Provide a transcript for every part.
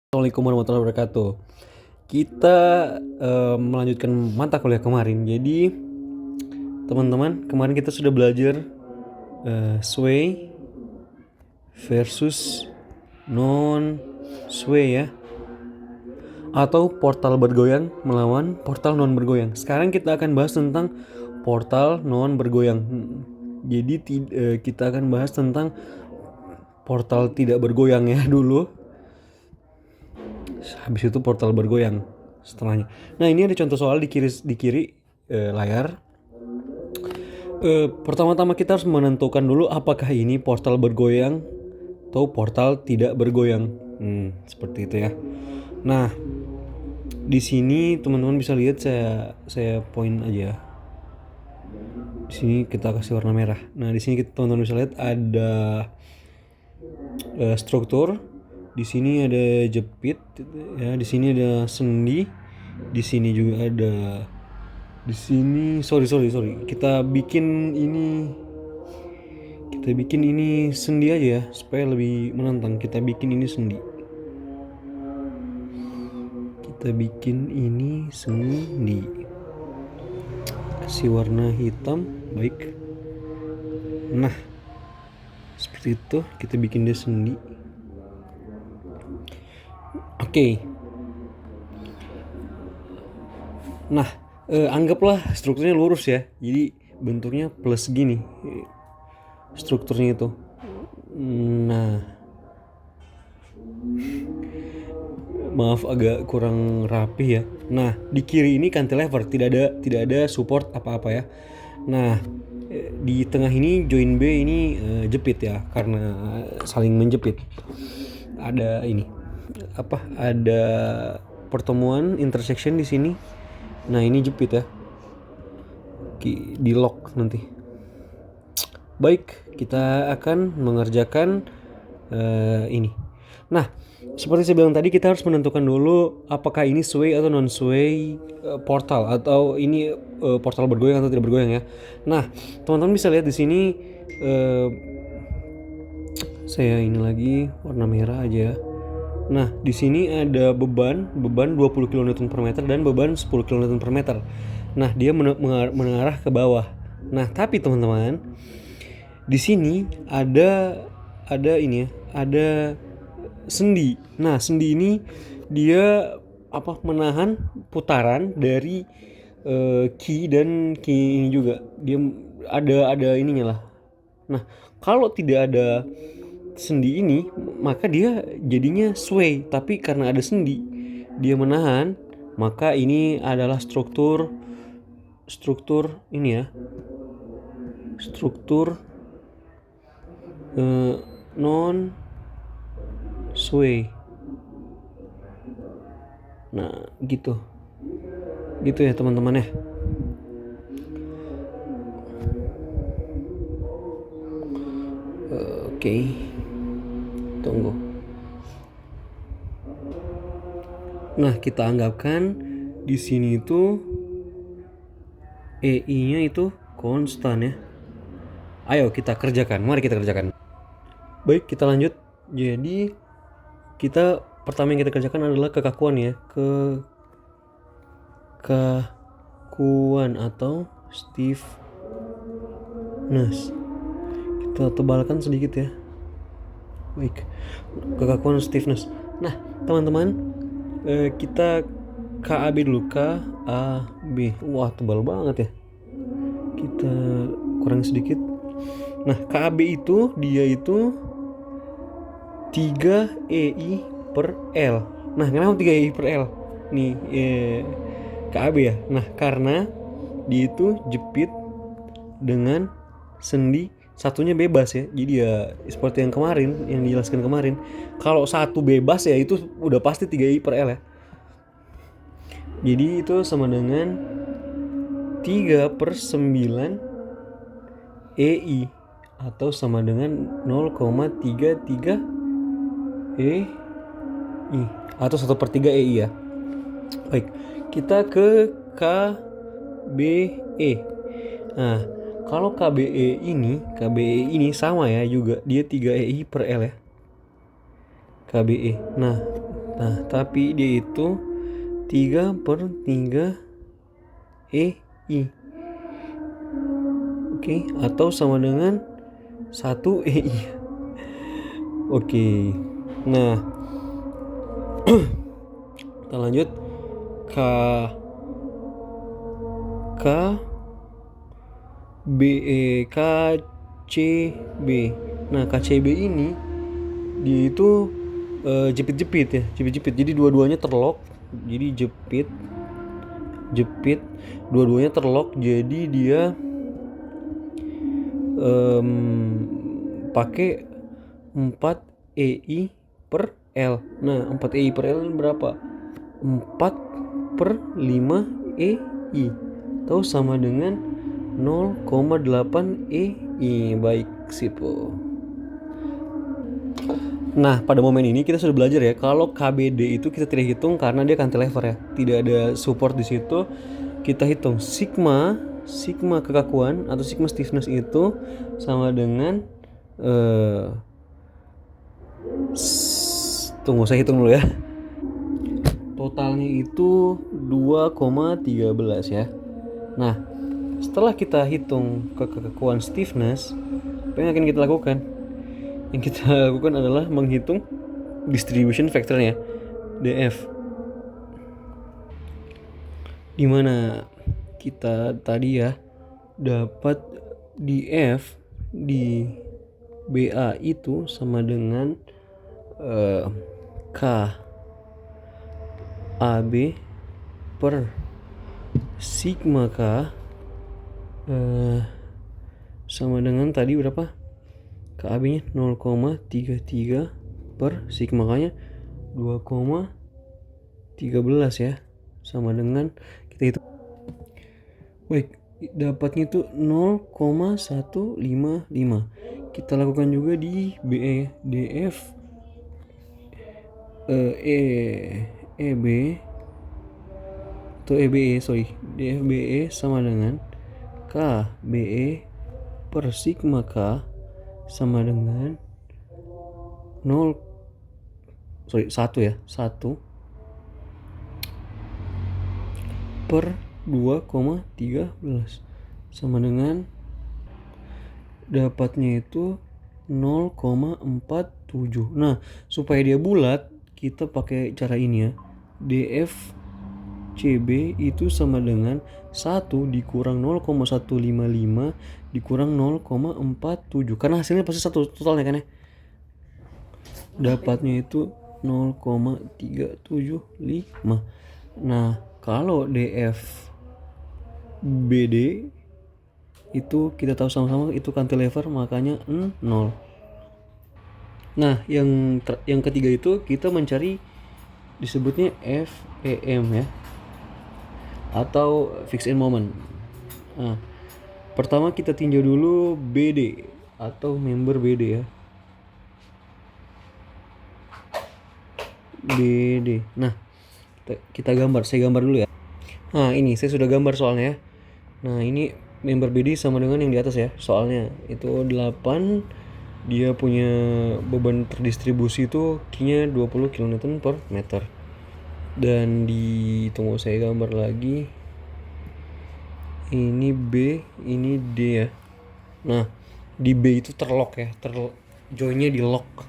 Assalamualaikum warahmatullahi wabarakatuh. Kita melanjutkan mata kuliah kemarin. Jadi teman-teman, kemarin kita sudah belajar sway versus non sway ya, atau portal bergoyang melawan portal non bergoyang. Sekarang kita akan bahas tentang portal non bergoyang. Jadi kita akan bahas tentang portal tidak bergoyang ya dulu. Habis itu portal bergoyang setelahnya. Nah, ini ada contoh soal di kiri layar. Pertama-tama kita harus menentukan dulu apakah ini portal bergoyang atau portal tidak bergoyang. Seperti itu ya. Nah, di sini teman-teman bisa lihat saya point aja. Di sini kita kasih warna merah. Nah, di sini teman-teman bisa lihat ada struktur. Di sini ada jepit ya, di sini ada sendi, di sini juga ada. Di sini sorry. Kita bikin ini sendi aja ya supaya lebih menantang. Kita bikin ini sendi. Kasih warna hitam, baik. Nah, seperti itu kita bikin dia sendi. Oke. Nah, anggaplah strukturnya lurus ya. Jadi bentuknya plus gini. Strukturnya itu. Nah, maaf agak kurang rapi ya. Nah, di kiri ini cantilever, tidak ada support apa-apa ya. Nah, di tengah ini join B ini jepit ya, karena saling menjepit. Ada ada pertemuan intersection di sini. Nah, ini jepit ya, di lock nanti. Baik, kita akan mengerjakan ini. Nah, seperti saya bilang tadi, kita harus menentukan dulu apakah ini sway atau non sway portal, atau ini portal bergoyang atau tidak bergoyang ya. Nah, teman-teman bisa lihat di sini saya ini lagi warna merah aja ya. Nah, di sini ada beban 20 kN per meter dan beban 10 kN per meter. Nah, dia mengarah ke bawah. Nah, tapi teman-teman, di sini ada ini ya, ada sendi. Nah, sendi ini dia menahan putaran dari key dan key ini juga. Dia ada ininya lah. Nah, kalau tidak ada sendi ini, maka dia jadinya sway, tapi karena ada sendi dia menahan, maka ini adalah struktur ini ya, struktur non sway. Nah, gitu ya teman-teman ya. Oke. Tunggu. Nah, kita anggapkan di sini itu EI-nya itu konstan ya. Ayo kita kerjakan. Mari kita kerjakan. Baik, kita lanjut. Jadi pertama yang kita kerjakan adalah kekakuan ya. Kekakuan atau stiffness. Kita tebalkan sedikit ya. Baik, kekakuan stiffness. Nah, teman-teman, kita KAB dulu. KAB. Wah, tebal banget ya. Kita kurang sedikit. Nah, KAB itu dia itu 3 EI per L. Nah, kenapa 3 EI per L? Nih, KAB ya. Nah, karena dia itu jepit dengan sendi, satunya bebas ya. Jadi ya seperti yang kemarin, yang dijelaskan kemarin. Kalau satu bebas ya itu udah pasti 3I per L ya. Jadi itu sama dengan 3/9 EI, atau sama dengan 0,33 EI, atau 1/3 EI ya. Baik, kita ke KBE. Nah, kalau KBE ini sama ya juga, dia 3 EI per L ya. KBE. Nah, Nah, tapi dia itu 3/3 EI. Oke, atau sama dengan 1 EI. Oke. Nah, kita lanjut K K B KCB. Nah, KCB ini dia itu jepit-jepit ya, jepit-jepit. Jadi dua-duanya terlock. Jadi jepit dua-duanya terlock. Jadi dia pakai 4 EI per L. Nah, 4 EI per L berapa? 4/5 EI. Atau sama dengan 0,8 EI. Baik, sip. Nah, pada momen ini kita sudah belajar ya, kalau KBD itu kita tidak hitung karena dia cantilever ya. Tidak ada support di situ. Kita hitung sigma kekakuan atau sigma stiffness itu sama dengan tunggu saya hitung dulu ya. Totalnya itu 2,13 ya. Nah, setelah kita hitung kekakuan stiffness, apa yang akan kita lakukan? Yang kita lakukan adalah menghitung distribution factornya, DF. Dimana kita tadi ya dapat DF di BA itu sama dengan K AB per sigma K sama dengan tadi berapa? KAB nya 0,33 per sigma K nya 2,13 ya, sama dengan kita itu baik, dapatnya itu 0,155. Kita lakukan juga di BE DF EB atau EBE DFBE sama dengan KBE per sigma K sama dengan 1 per 2,13 sama dengan dapatnya itu 0,47. Nah, supaya dia bulat kita pakai cara ini ya. DF CB itu sama dengan 1 dikurang 0,155 dikurang 0,47. Karena hasilnya pasti 1 totalnya kan ya. Dapatnya itu 0,375. Nah, kalau DF BD itu kita tahu sama-sama itu cantilever, makanya 0. Nah, yang ketiga itu kita mencari disebutnya FEM ya, atau fixed end moment. Nah, pertama kita tinjau dulu BD atau member BD ya. BD. Nah, kita gambar. Saya gambar dulu ya. Nah, ini saya sudah gambar soalnya ya. Nah, ini member BD sama dengan yang di atas ya. Soalnya itu 8, dia punya beban terdistribusi itu Q-nya 20 kN per meter. Dan tunggu saya gambar lagi. Ini B, ini D ya. Nah, di B itu terlock ya. Joinnya di lock.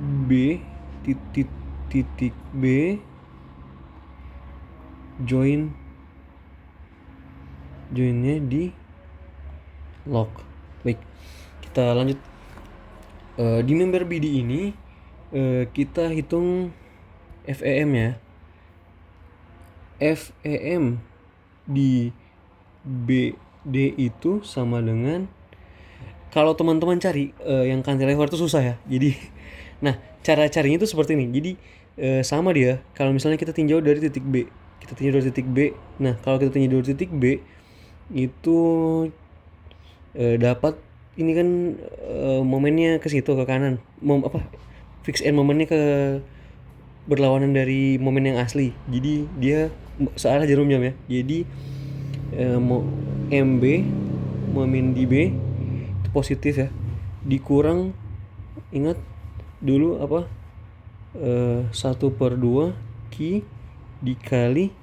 B titik B joinnya di lock. Baik, kita lanjut. Di member BD ini kita hitung FEM ya. FEM di BD itu sama dengan, kalau teman-teman cari yang cantilever itu susah ya. Jadi nah, cara carinya itu seperti ini. Jadi sama dia kalau misalnya kita tinjau dari titik B. Nah, kalau kita tinjau dari titik B itu dapat ini kan momennya ke situ ke kanan. Fixed end momennya ke berlawanan dari momen yang asli. Jadi dia searah jarum jam ya. Jadi MB momen di B itu positif ya. Dikurang, ingat dulu apa? 1/2 Q dikali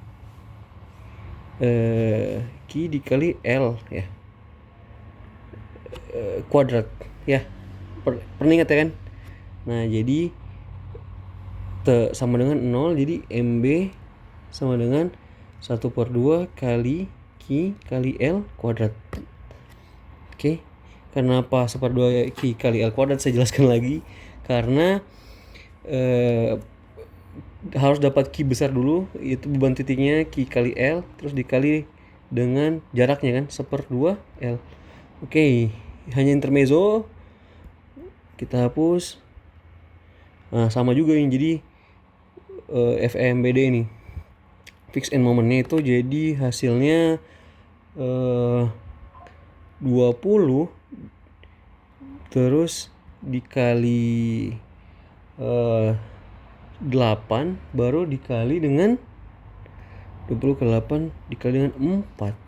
Q dikali L ya, kuadrat ya. Pernah ingat ya kan? Nah jadi sama dengan 0, jadi MB sama dengan 1/2 kali Q kali L kuadrat. Oke, kenapa 1/2 Q kali L kuadrat? Saya jelaskan lagi. Karena harus dapat Q besar dulu, itu beban titiknya Q kali L, terus dikali dengan jaraknya kan, 1/2 L. Oke, hanya intermezzo, kita hapus. Nah sama juga ini, jadi FEMBD ini fixed end momentnya itu jadi hasilnya 20 terus dikali 8 baru dikali dengan 20 ke 8 dikali dengan 4.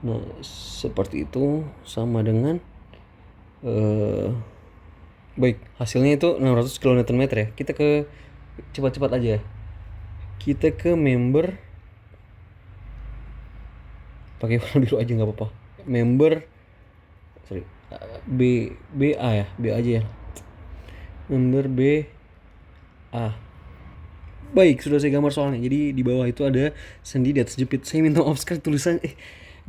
Nah seperti itu, sama dengan baik, hasilnya itu 600 kN ya. Kita ke cepat-cepat aja ya. Kita ke member, pakai warna biru aja nggak apa-apa. Member BA ya, B aja ya. Member BA. Baik, sudah saya gambar soalnya. Jadi di bawah itu ada sendi, di atas jepit. Saya minta maaf sekali tulisan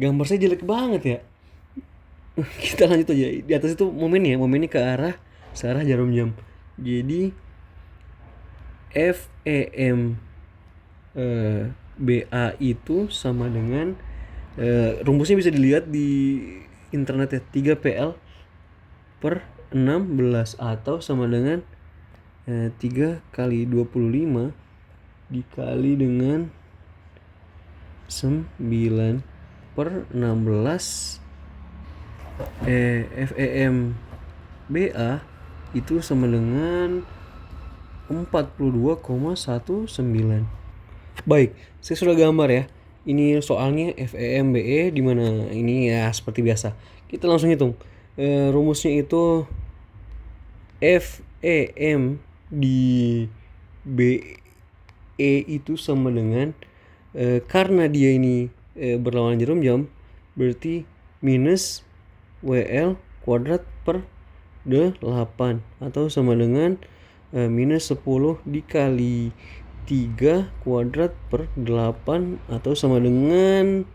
gambar saya jelek banget ya. Kita lanjut aja. Di atas itu momennya ke arah searah jarum jam. Jadi FEM BA itu sama dengan rumusnya bisa dilihat di internet ya, 3PL/16 atau sama dengan 3 kali 25 dikali dengan 9/16. FEM BA itu sama dengan 42,19. Baik, saya sudah gambar ya. Ini soalnya FEMBE di mana ini ya seperti biasa. Kita langsung hitung. Rumusnya itu FEM di BE itu sama dengan karena dia ini berlawanan jarum jam, berarti minus WL kuadrat per 8 atau sama dengan minus 10 dikali 3 kuadrat per 8 atau sama dengan,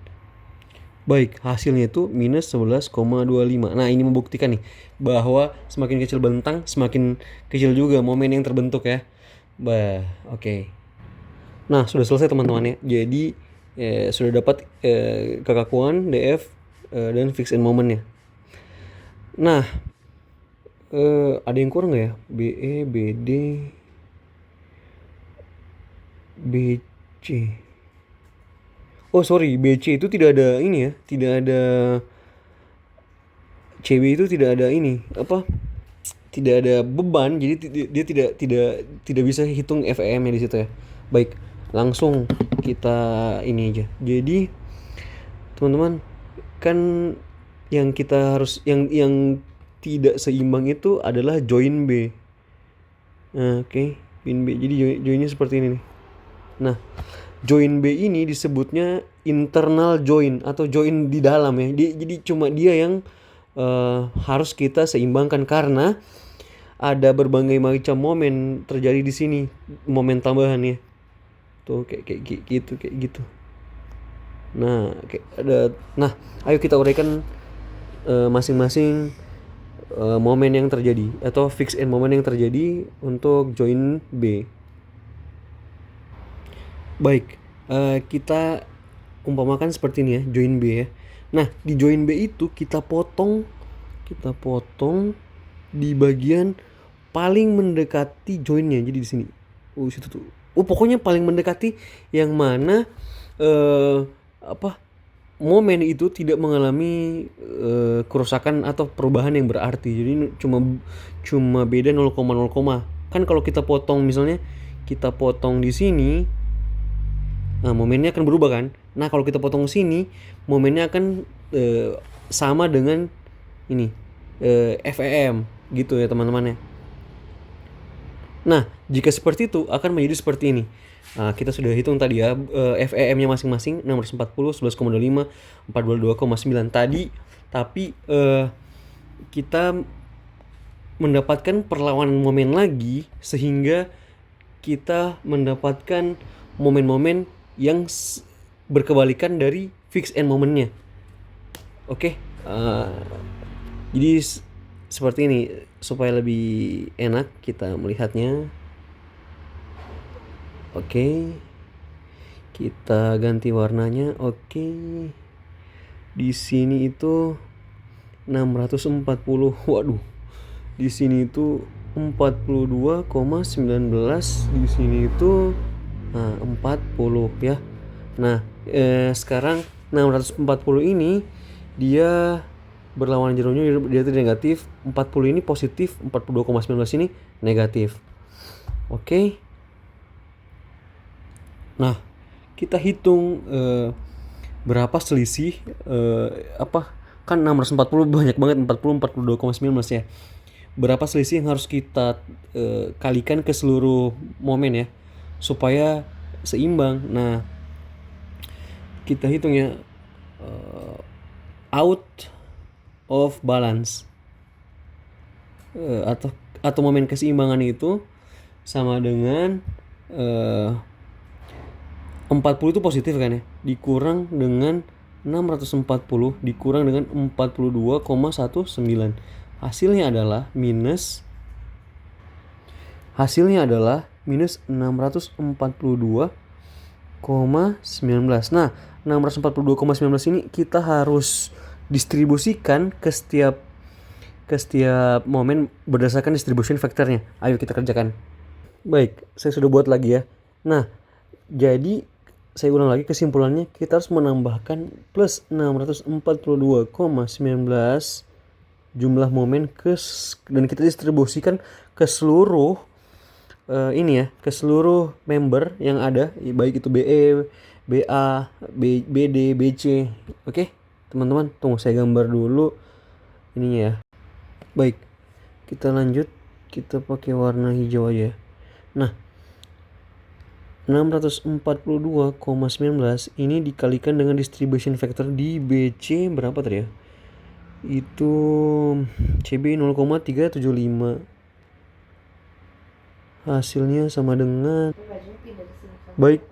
baik, hasilnya itu minus 11,25. Nah ini membuktikan nih bahwa semakin kecil bentang semakin kecil juga momen yang terbentuk ya. Oke. Nah sudah selesai teman-teman ya. Jadi sudah dapat kekakuan DF dan fixed end momentnya. Nah ada yang kurang nggak ya? BE, BD, BC. Oh sorry, BC itu tidak ada ini ya, tidak ada CB itu tidak ada ini apa? Tidak ada beban, jadi dia tidak bisa hitung FEM-nya di situ ya. Baik, langsung kita ini aja. Jadi teman-teman, kan yang kita harus yang tidak seimbang itu adalah join B. Oke, join B. Jadi joinnya seperti ini nih. Nah, join B ini disebutnya internal join atau join di dalam ya. Jadi cuma dia yang harus kita seimbangkan karena ada berbagai macam momen terjadi di sini, momen tambahan ya. Tuh kayak gitu. Nah, ayo kita uraikan masing-masing momen yang terjadi atau fixed end momen yang terjadi untuk join B. Baik, kita umpamakan seperti ini ya, join B ya. Nah, di join B itu kita potong di bagian paling mendekati joinnya. Jadi di sini. Situ tuh. Pokoknya paling mendekati yang mana momen itu tidak mengalami kerusakan atau perubahan yang berarti. Jadi cuma beda 0,0. Kan kalau kita potong misalnya kita potong di sini, nah momennya akan berubah kan. Nah kalau kita potong sini, momennya akan sama dengan ini FEM gitu ya teman-teman ya. Nah, jika seperti itu akan menjadi seperti ini. Nah, kita sudah hitung tadi ya, FEM-nya masing-masing 640, 11,25, 422,9 tadi, tapi kita mendapatkan perlawanan momen lagi sehingga kita mendapatkan momen-momen yang berkebalikan dari fix end momennya. Oke, jadi seperti ini supaya lebih enak kita melihatnya. Oke, kita ganti warnanya. Oke, di sini itu 640. Waduh, di sini itu 42,19, di sini itu 40 ya. Nah, sekarang 640 ini dia berlawanan jerumnya, dia itu negatif, 40 ini positif, 42,19 ini negatif. Oke. Nah, kita hitung berapa selisih kan 640 banyak banget, 40 42,19 ya. Berapa selisih yang harus kita kalikan ke seluruh momen ya supaya seimbang. Nah, kita hitung ya, out of balance atau momen keseimbangan itu sama dengan 40 itu positif kan ya, dikurang dengan 640 dikurang dengan 42,19, hasilnya adalah minus 642,19. Nah, 642,19 ini kita harus distribusikan ke setiap momen berdasarkan distribution factornya. Ayo kita kerjakan. Baik, saya sudah buat lagi ya. Nah, jadi saya ulang lagi kesimpulannya, kita harus menambahkan plus 642,19 jumlah momen dan kita distribusikan ke seluruh ke seluruh member yang ada, baik itu BE, BA, BD, BC. Oke, teman-teman, tunggu saya gambar dulu ininya ya. Baik, kita lanjut, kita pakai warna hijau aja. Nah, 642,19 ini dikalikan dengan distribution factor di BC berapa tadi ya? Itu CB 0,375. Hasilnya sama dengan, baik,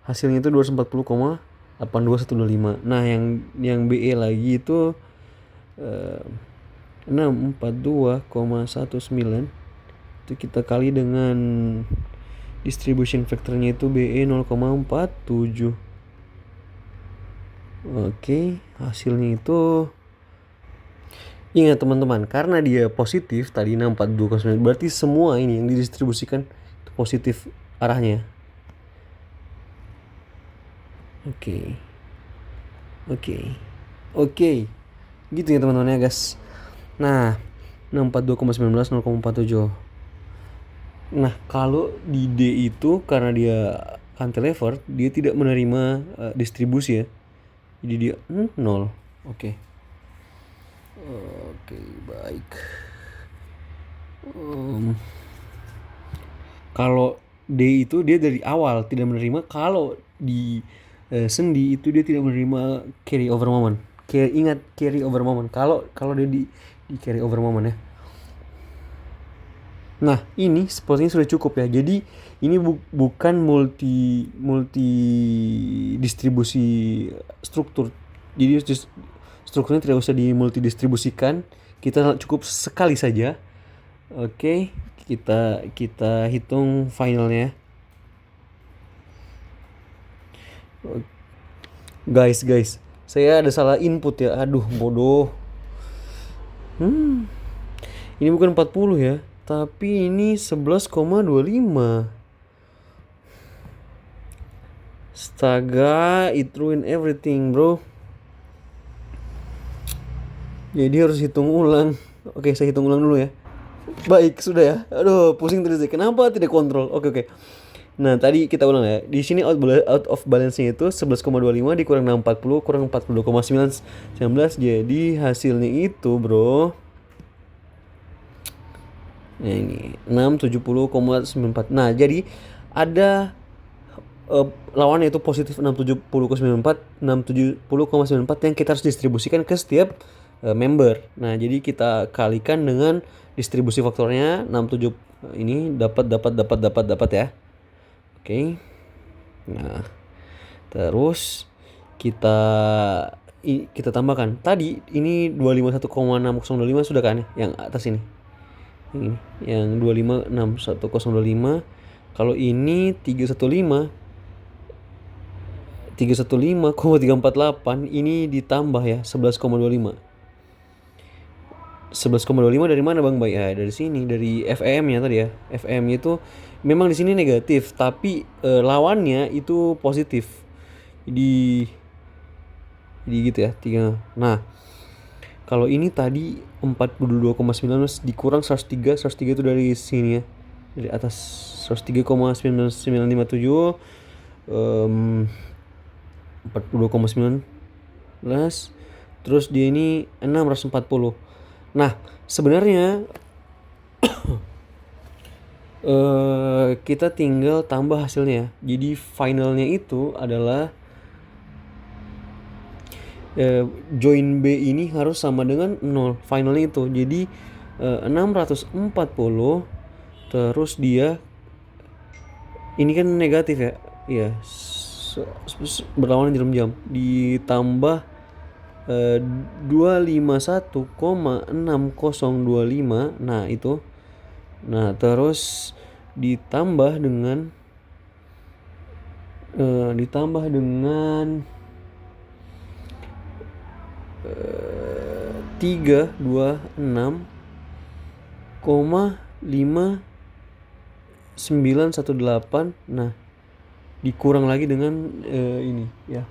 hasilnya itu 240,82125. Nah, yang BE lagi itu 642,19 itu kita kali dengan distribution factornya itu BE 0,47. Oke, hasilnya itu, ingat teman-teman, karena dia positif tadi 642,9, berarti semua ini yang didistribusikan itu positif arahnya. Oke. Gitu ya teman-teman ya guys. Nah, 642,19 0,47. Nah, kalau di D itu karena dia cantilever, dia tidak menerima distribusi ya. Jadi dia 0. Oke, baik. Kalau D itu dia dari awal tidak menerima, kalau di sendi itu dia tidak menerima carry over moment. Ingat carry over moment. Kalau dia di carry over moment ya. Nah, ini sepertinya sudah cukup ya. Jadi ini bukan multi distribusi struktur. Jadi strukturnya tidak usah dimulti distribusikan. Kita cukup sekali saja. Oke, kita hitung finalnya. Guys, saya ada salah input ya. Aduh, bodoh. Ini bukan 40 ya, tapi ini 11,25. Astaga, it ruin everything, bro. Jadi harus hitung ulang. Oke, saya hitung ulang dulu ya. Baik, sudah ya. Aduh, pusing terus ya. Kenapa tidak kontrol? Oke. Nah, tadi kita ulang ya. Di sini out of balance-nya itu 11,25 dikurang 640 kurang 42,19. Jadi hasilnya itu, bro, Nah, ini 670,94. Nah, jadi ada lawannya itu positif 670,94, 670,94 yang kita harus distribusikan ke setiap member. Nah, jadi kita kalikan dengan distribusi faktornya 67 ini dapat ya. Oke. Nah, terus kita kita tambahkan. Tadi ini 251,6025 sudah kan ya? Yang atas ini. Ini yang 2561025. Kalau ini 315,348 ini ditambah ya 11,25. 11,25 dari mana Bang Bay? Ya, dari sini, dari FM-nya tadi ya. FM itu memang di sini negatif, tapi lawannya itu positif. Di gitu ya, 3. Nah, kalau ini tadi 42,9 dikurang 103, 103 itu dari sini ya. Dari atas 103,9957 42,19, terus dia ini 640. Nah, sebenarnya kita tinggal tambah hasilnya. Jadi finalnya itu adalah join B ini harus sama dengan 0 finalnya itu. Jadi 640 terus dia ini kan negatif ya. Iya, berlawanan jam ditambah 251,6025. Nah, itu. Nah, terus ditambah dengan 326,5918. Nah, dikurang lagi dengan ini ya.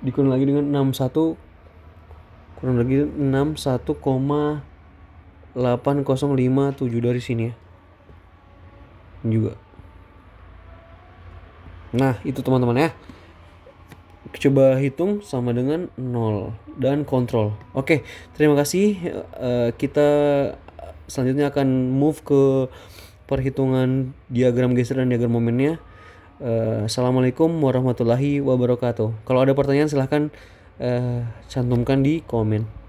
Dikurang lagi dengan 61, kurang lagi 61,8057 dari sini ya. Juga. Nah, itu teman-teman ya. Coba hitung sama dengan 0 dan kontrol. Oke, terima kasih. Kita selanjutnya akan move ke perhitungan diagram geser dan diagram momennya. Assalamualaikum warahmatullahi wabarakatuh. Kalau ada pertanyaan silahkan cantumkan di komen.